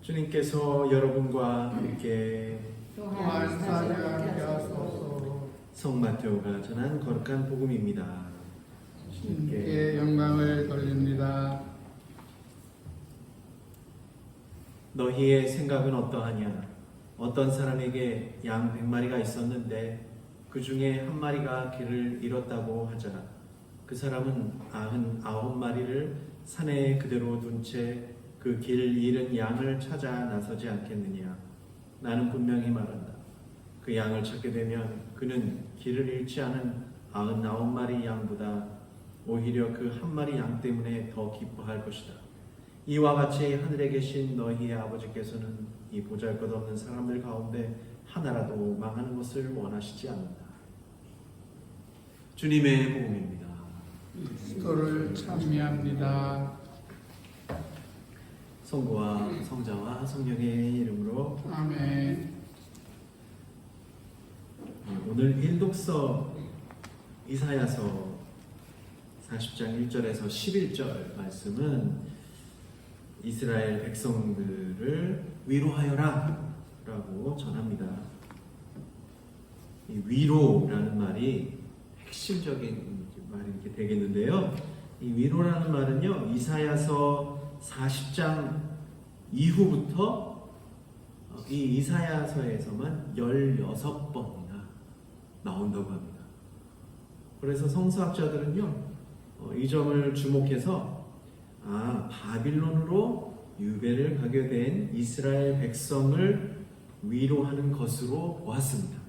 주님께서 여러분과 함께 또한 사람에 하소서. 성마테오가 전한 거룩한 복음입니다. 주님께 영광을 돌립니다. 너희의 생각은 어떠하냐? 어떤 사람에게 양 100마리가 있었는데 그 중에 한 마리가 길을 잃었다고 하자. 그 사람은 99마리를 산에 그대로 둔 채 그 길 잃은 양을 찾아 나서지 않겠느냐? 나는 분명히 말한다. 그 양을 찾게 되면 그는 길을 잃지 않은 99마리 양보다 오히려 그 한 마리 양 때문에 더 기뻐할 것이다. 이와 같이 하늘에 계신 너희의 아버지께서는 이 보잘것없는 사람들 가운데 하나라도 망하는 것을 원하시지 않는다. 주님의 복음입니다. 그리스도를 찬미합니다. 성부와 성자와 성령의 이름으로 아멘. 오늘 일독서 이사야서 40장 1절에서 11절 말씀은 이스라엘 백성들을 위로하여라 라고 전합니다. 이 위로라는 말이 핵심적인 말이 이렇게 되겠는데요. 이 위로라는 말은요, 이사야서 40장 이후부터 이 이사야서에서만 16번이나 나온다고 합니다. 그래서 성서학자들은요, 이 점을 주목해서 바빌론으로 유배를 가게 된 이스라엘 백성을 위로하는 것으로 보았습니다.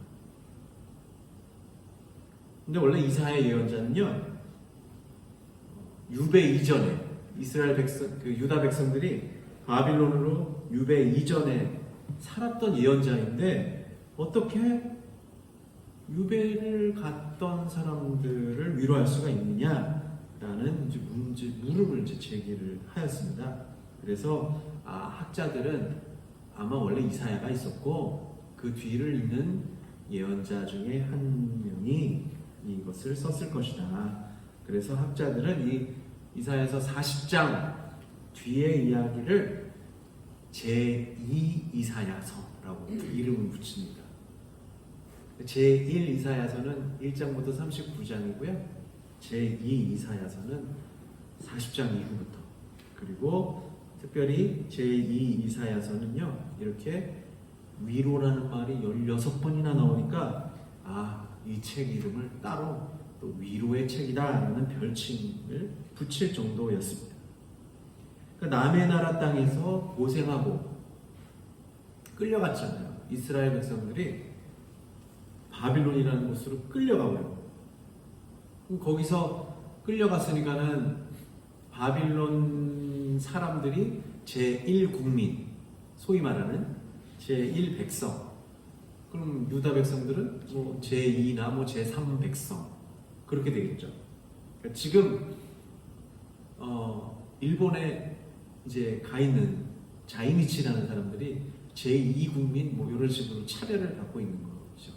근데 원래 이사야 예언자는요, 유배 이전에 이스라엘 백성, 유다 백성들이 바빌론으로 유배 이전에 살았던 예언자인데 어떻게 유배를 갔던 사람들을 위로할 수가 있느냐라는 무릎을 제기를 하였습니다. 그래서 학자들은 아마 원래 이사야가 있었고 그 뒤를 잇는 예언자 중에 한 명이 이것을 썼을 것이다. 그래서 학자들은 이 이사야서 40장 뒤의 이야기를 제2 이사야서라고 이름을 붙입니다. 제1 이사야서는 1장부터 39장이고요. 제2 이사야서는 40장 이후부터, 그리고 특별히 제2 이사야서는요, 이렇게 위로라는 말이 16번이나 나오니까 이 책 이름을 따로 또 위로의 책이다라는 별칭을 붙일 정도였습니다. 그러니까 남의 나라 땅에서 고생하고 끌려갔잖아요. 이스라엘 백성들이 바빌론이라는 곳으로 끌려가고요. 거기서 끌려갔으니까는 바빌론 사람들이 제1국민, 소위 말하는 제1 백성, 그럼 유다 백성들은 제2나 제3 백성, 그렇게 되겠죠. 그러니까 지금 일본에 이제 가 있는 자이니치라는 사람들이 제2국민 이런 식으로 차별을 받고 있는 거죠.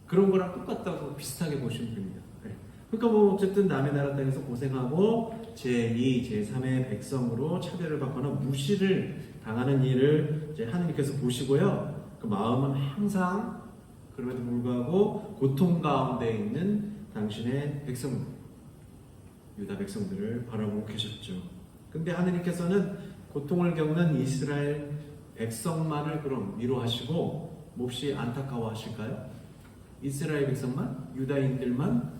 그런 거랑 똑같다고 비슷하게 보시면 됩니다. 그러니까 어쨌든 남의 나라 땅에서 고생하고 제2, 제3의 백성으로 차별을 받거나 무시를 당하는 일을 이제 하느님께서 보시고요. 그 마음은 항상 그럼에도 불구하고 고통 가운데 있는 당신의 백성들, 유다 백성들을 바라보고 계셨죠. 근데 하느님께서는 고통을 겪는 이스라엘 백성만을 그럼 위로하시고 몹시 안타까워하실까요? 이스라엘 백성만? 유다인들만?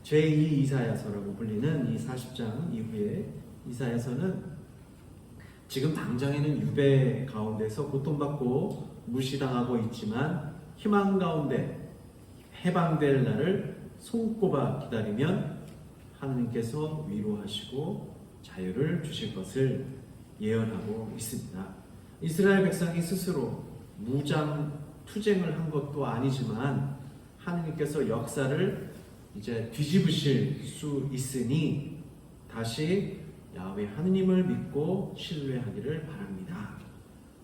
제2 이사야서라고 불리는 이 40장 이후에 이사야서는 지금 당장에는 유배 가운데서 고통받고 무시당하고 있지만 희망 가운데 해방될 날을 손꼽아 기다리면 하느님께서 위로하시고 자유를 주실 것을 예언하고 있습니다. 이스라엘 백성이 스스로 무장 투쟁을 한 것도 아니지만 하느님께서 역사를 이제 뒤집으실 수 있으니 다시 야훼 하느님을 믿고 신뢰하기를 바랍니다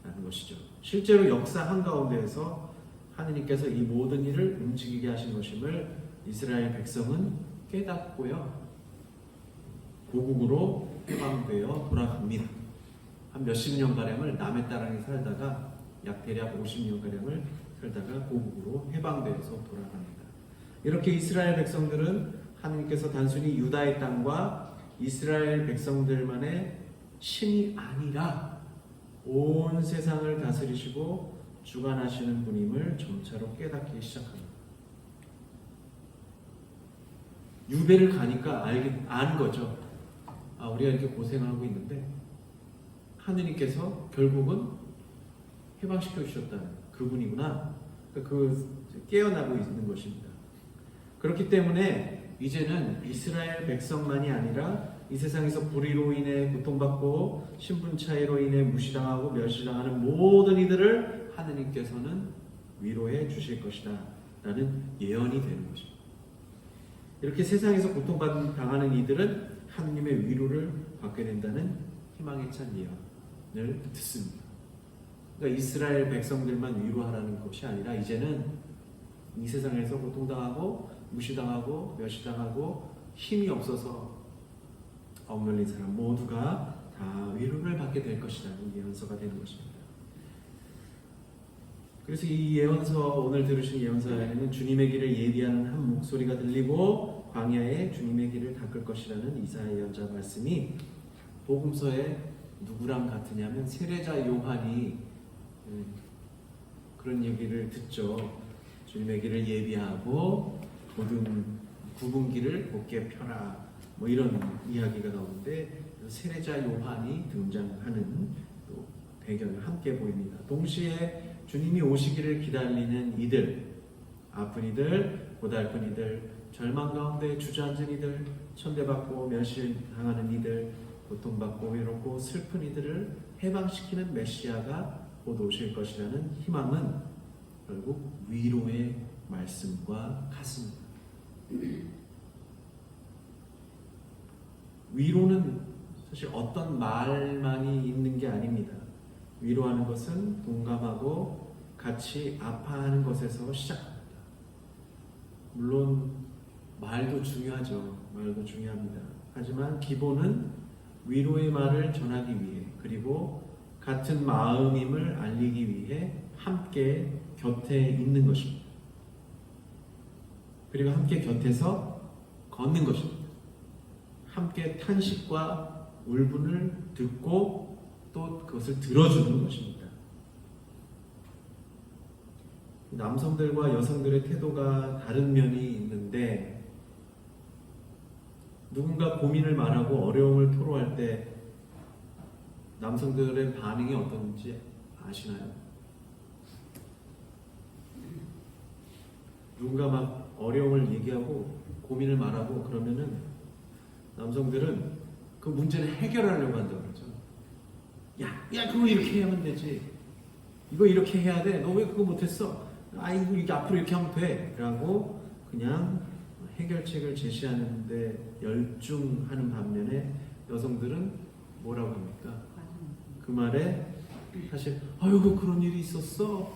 라는 것이죠. 실제로 역사 한가운데에서 하느님께서 이 모든 일을 움직이게 하신 것임을 이스라엘 백성은 깨닫고요, 고국으로 해방되어 돌아갑니다. 한 몇십 년가량을 남의 땅에 살다가 약 대략 50년가량을 살다가 고국으로 해방되어서 돌아갑니다. 이렇게 이스라엘 백성들은 하나님께서 단순히 유다의 땅과 이스라엘 백성들만의 신이 아니라 온 세상을 다스리시고 주관하시는 분임을 점차로 깨닫기 시작합니다. 유대를 가니까 아는 거죠. 아, 우리가 이렇게 고생하고 있는데 하느님께서 결국은 해방시켜 주셨다는 그분이구나. 깨어나고 있는 것입니다. 그렇기 때문에 이제는 이스라엘 백성만이 아니라 이 세상에서 불의로 인해 고통받고 신분 차이로 인해 무시당하고 멸시당하는 모든 이들을 하느님께서는 위로해 주실 것이다 라는 예언이 되는 것입니다. 이렇게 세상에서 고통당하는 이들은 하느님의 위로를 받게 된다는 희망에 찬 예언을 듣습니다. 그러니까 이스라엘 백성들만 위로하라는 것이 아니라 이제는 이 세상에서 고통당하고 무시당하고 멸시당하고 힘이 없어서 억눌린 사람 모두가 다 위로를 받게 될 것이라는 예언서가 되는 것입니다. 그래서 이 예언서, 오늘 들으신 예언서에는 주님의 길을 예비하는 한 목소리가 들리고 광야에 주님의 길을 닦을 것이라는 이사야 예언자 말씀이 복음서에 누구랑 같으냐면 세례자 요한이 그런 얘기를 듣죠. 주님의 길을 예비하고 모든 굽은 길을 곧게 펴라, 뭐 이런 이야기가 나오는데 세례자 요한이 등장하는 또 배경을 함께 보입니다. 동시에 주님이 오시기를 기다리는 이들, 아픈 이들, 고달픈 이들, 절망 가운데 주저앉은 이들, 천대받고 멸시당하는 이들, 고통받고 외롭고 슬픈 이들을 해방시키는 메시아가 곧 오실 것이라는 희망은 결국 위로의 말씀과 같습니다. 위로는 사실 어떤 말만이 있는 게 아닙니다. 위로하는 것은 동감하고 같이 아파하는 것에서 시작합니다. 물론 말도 중요하죠. 말도 중요합니다. 하지만 기본은 위로의 말을 전하기 위해, 그리고 같은 마음임을 알리기 위해 함께 곁에 있는 것입니다. 그리고 함께 곁에서 걷는 것입니다. 함께 탄식과 울분을 듣고 또 그것을 들어주는 것입니다. 남성들과 여성들의 태도가 다른 면이 있는데 누군가 고민을 말하고 어려움을 토로할 때 남성들의 반응이 어떤지 아시나요? 누군가 막 어려움을 얘기하고 고민을 말하고 그러면은 남성들은 그 문제를 해결하려고 한다고 그러죠. 야, 그거 이렇게 하면 되지. 이거 이렇게 해야 돼. 너 왜 그거 못했어? 아이고, 이게 앞으로 이렇게 하면 돼. 라고 그냥 해결책을 제시하는데 열중하는 반면에 여성들은 뭐라고 합니까? 그 말에 사실 아이고 그런 일이 있었어.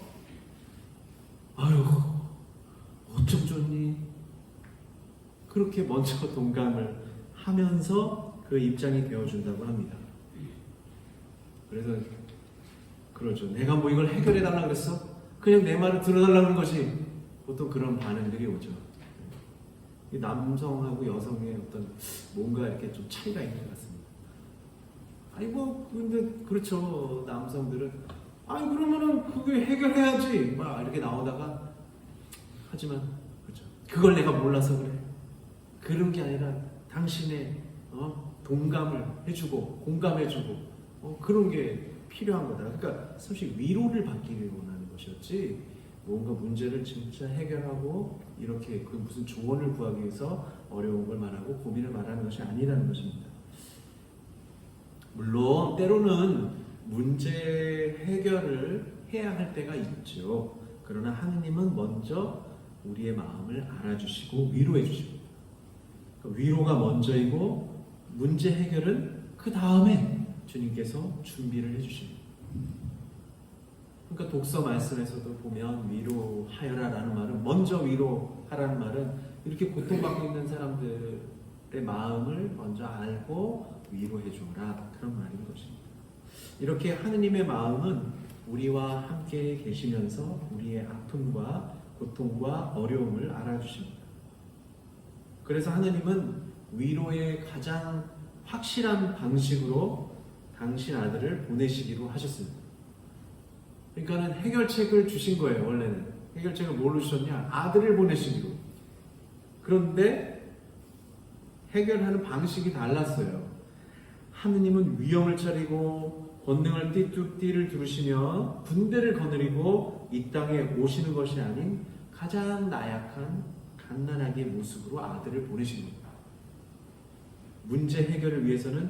아이고 어쩜 좋니? 그렇게 먼저 동감을 하면서 그 입장이 되어준다고 합니다. 그래서 그러죠. 내가 뭐 이걸 해결해달라고 그랬어? 그냥 내 말을 들어달라는 것이 보통 그런 반응들이 오죠. 남성하고 여성의 어떤 뭔가 이렇게 좀 차이가 있는 것 같습니다. 아이고 근데 그렇죠. 남성들은 아이 그러면은 그게 해결해야지 막 이렇게 나오다가 하지만 그렇죠. 그걸 내가 몰라서 그래. 그런 게 아니라 당신의 동감을 해주고 공감해주고 그런 게 필요한 거다. 그러니까 사실 위로를 받기를 원하는 것이었지 뭔가 문제를 진짜 해결하고 이렇게 그 무슨 조언을 구하기 위해서 어려운 걸 말하고 고민을 말하는 것이 아니라는 것입니다. 물론 때로는 문제 해결을 해야 할 때가 있죠. 그러나 하느님은 먼저 우리의 마음을 알아주시고 위로해 주십니다. 위로가 먼저이고 문제 해결은 그 다음에 주님께서 준비를 해주십니다. 그러니까 독서 말씀에서도 보면 위로하여라 라는 말은 먼저 위로하라는 말은 이렇게 고통받고 있는 사람들 마음을 먼저 알고 위로해 주라, 그런 말인 것입니다. 이렇게 하느님의 마음은 우리와 함께 계시면서 우리의 아픔과 고통과 어려움을 알아주십니다. 그래서 하느님은 위로의 가장 확실한 방식으로 당신 아들을 보내시기로 하셨습니다. 그러니까는 해결책을 주신 거예요. 원래는 해결책을 뭘로 주셨냐? 아들을 보내시기로. 그런데 해결하는 방식이 달랐어요. 하느님은 위엄을 차리고 권능을 띠를 두르시며 군대를 거느리고 이 땅에 오시는 것이 아닌 가장 나약한 갓난아기의 모습으로 아들을 보내신 겁니다. 문제 해결을 위해서는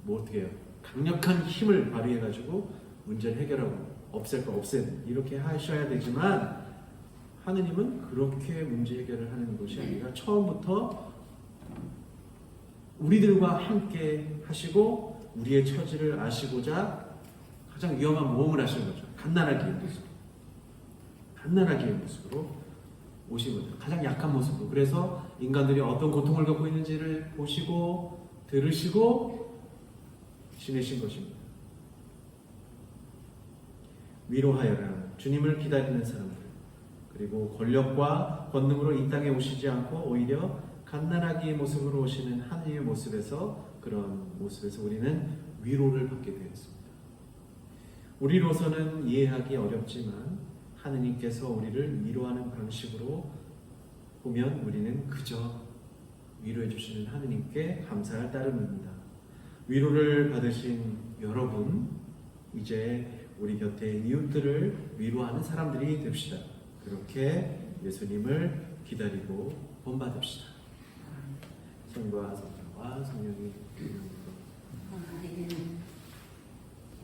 뭐 어떻게 해요? 강력한 힘을 발휘해가지고 문제를 해결하고 없앨 거 없애는, 이렇게 하셔야 되지만 하느님은 그렇게 문제 해결을 하는 것이 아니라 처음부터 우리들과 함께 하시고 우리의 처지를 아시고자 가장 위험한 모험을 하시는 거죠. 갓난아기의 모습, 갓난아기의 모습으로 오신 거죠. 가장 약한 모습으로. 그래서 인간들이 어떤 고통을 겪고 있는지를 보시고 들으시고 지내신 것입니다. 위로하여라, 주님을 기다리는 사람들, 그리고 권력과 권능으로 이 땅에 오시지 않고 오히려 갓난아기의 모습으로 오시는 하느님의 모습에서, 그런 모습에서 우리는 위로를 받게 되었습니다. 우리로서는 이해하기 어렵지만 하느님께서 우리를 위로하는 방식으로 보면 우리는 그저 위로해 주시는 하느님께 감사할 따름입니다. 위로를 받으신 여러분, 이제 우리 곁에 이웃들을 위로하는 사람들이 됩시다. 그렇게 예수님을 기다리고 본받읍시다. 성과 성자와 성령이